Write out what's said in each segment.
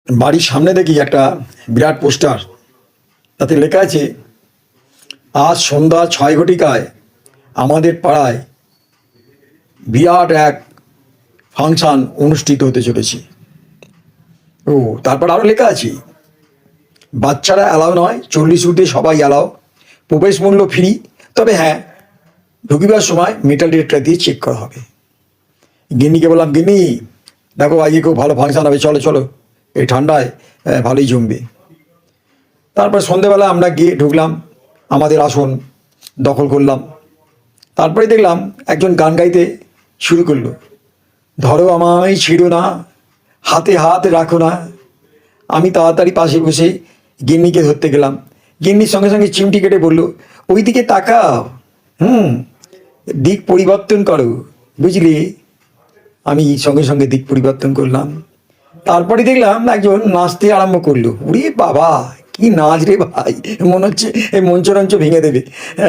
বাড়ির সামনে দেখি একটা বিরাট পোস্টার, তাতে লেখা আছে আজ সন্ধ্যা 6 ঘটিকায় আমাদের পাড়ায় বিরাট এক ফাংশন অনুষ্ঠিত হতে চলেছে। ও তারপর আরও লেখা আছে বাচ্চারা অ্যালাও নয়, 40 ঊর্ধ্বে সবাই অ্যালাও, প্রবেশ মূল্য ফ্রি, তবে হ্যাঁ ঢুকিবার সময় মেটাল ডিটেক্টর দিয়ে চেক করা হবে। গিন্নিকে বললাম, গিন্নি দেখো আজকে খুব ভালো ফাংশন হবে, চলো চলো, এই ঠান্ডায় ভালোই জমবে। তারপর সন্ধেবেলা আমরা গিয়ে ঢুকলাম, আমাদের আসন দখল করলাম। তারপরে দেখলাম একজন গান গাইতে শুরু করলো, ধরো আমায় ছিঁড়ো না, হাতে হাত রাখো না। আমি তাড়াতাড়ি পাশে বসে গিন্নিকে ধরতে গেলাম। গিন্নির সঙ্গে সঙ্গে চিমটি কেটে বলল, ওই দিকে তাকাও, দিক পরিবর্তন করো, বুঝলি। আমি সঙ্গে সঙ্গে দিক পরিবর্তন করলাম। তারপরে দেখলাম একজন নাচতে আরম্ভ করলো। ওরে বাবা, কি নাচ রে ভাই, মনে হচ্ছে এই মঞ্চরঞ্চ ভেঙে দেবে।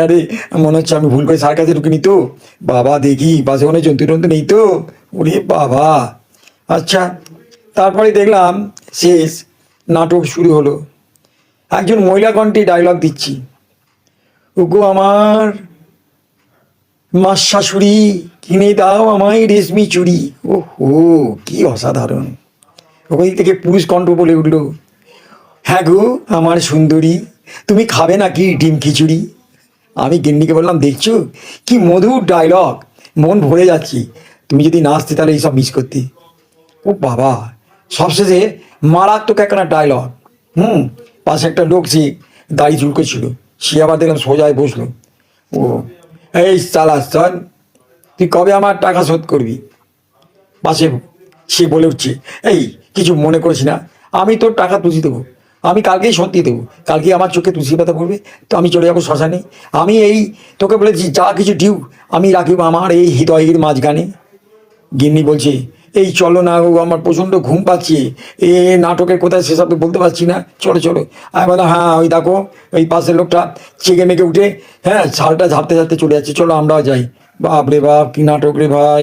আরে মনে হচ্ছে আমি ভুল করে সার্কাসে ঢুকিনি তো। বাবা দেখি পাশে কোনো জন্তু নেই তো। ওরে বাবা। আচ্ছা, তারপরে দেখলাম শেষ নাটক শুরু হলো। একজন মহিলা কণ্ঠে ডায়লগ দিচ্ছি, ওগো আমার মাস শাশুড়ি, কিনে দাও আমায় রেশমি চুড়ি। ও হো, কি অসাধারণ। ওই থেকে পুরুষ কণ্ঠ বলে উঠল, হ্যাঁ গো আমার সুন্দরী, তুমি খাবে নাকি ডিম খিচুড়ি। আমি গিন্নিকে বললাম, দেখছো কি মধুর ডায়লগ, মন ভরে যাচ্ছি। তুমি যদি নাচতে তাহলে এইসব মিস করতে। ও বাবা, সবশেষে মারাত্মক একটা ডায়লগ। পাশে একটা লোক সে দাড়ি চুলকোছিল, সে আবার দেখলাম সোজায় বসলো। ও এই চালাস চল, তুই কবে আমার টাকা শোধ করবি। পাশে সে বলে উঠছে, এই কিছু মনে করিস না, আমি তোর টাকা তুলসি দেবো, আমি কালকেই শোধ দিয়ে দেবো। কালকে আমার চোখে তুলসী পাতা পড়বে তো আমি চলে যাবো শ্মশানে। আমি এই তোকে বলেছি যা কিছু ডিউ আমি রাখিব আমার এই হৃদয়ের মাঝখানে। গিন্নি বলছে, এই চলো না গো, আমার প্রচণ্ড ঘুম পাচ্ছে, এ নাটকের কোথায় শেষ হবে বলতে পারছি না, চলো চলো। আমি বললাম, হ্যাঁ ওই দেখো ওই পাশের লোকটা চেকে মেকে উঠে, হ্যাঁ শালটা ঝাড়তে ঝাড়তে চলে যাচ্ছে, চলো আমরাও যাই। বাপ রে বাপ, কি নাটক রে ভাই।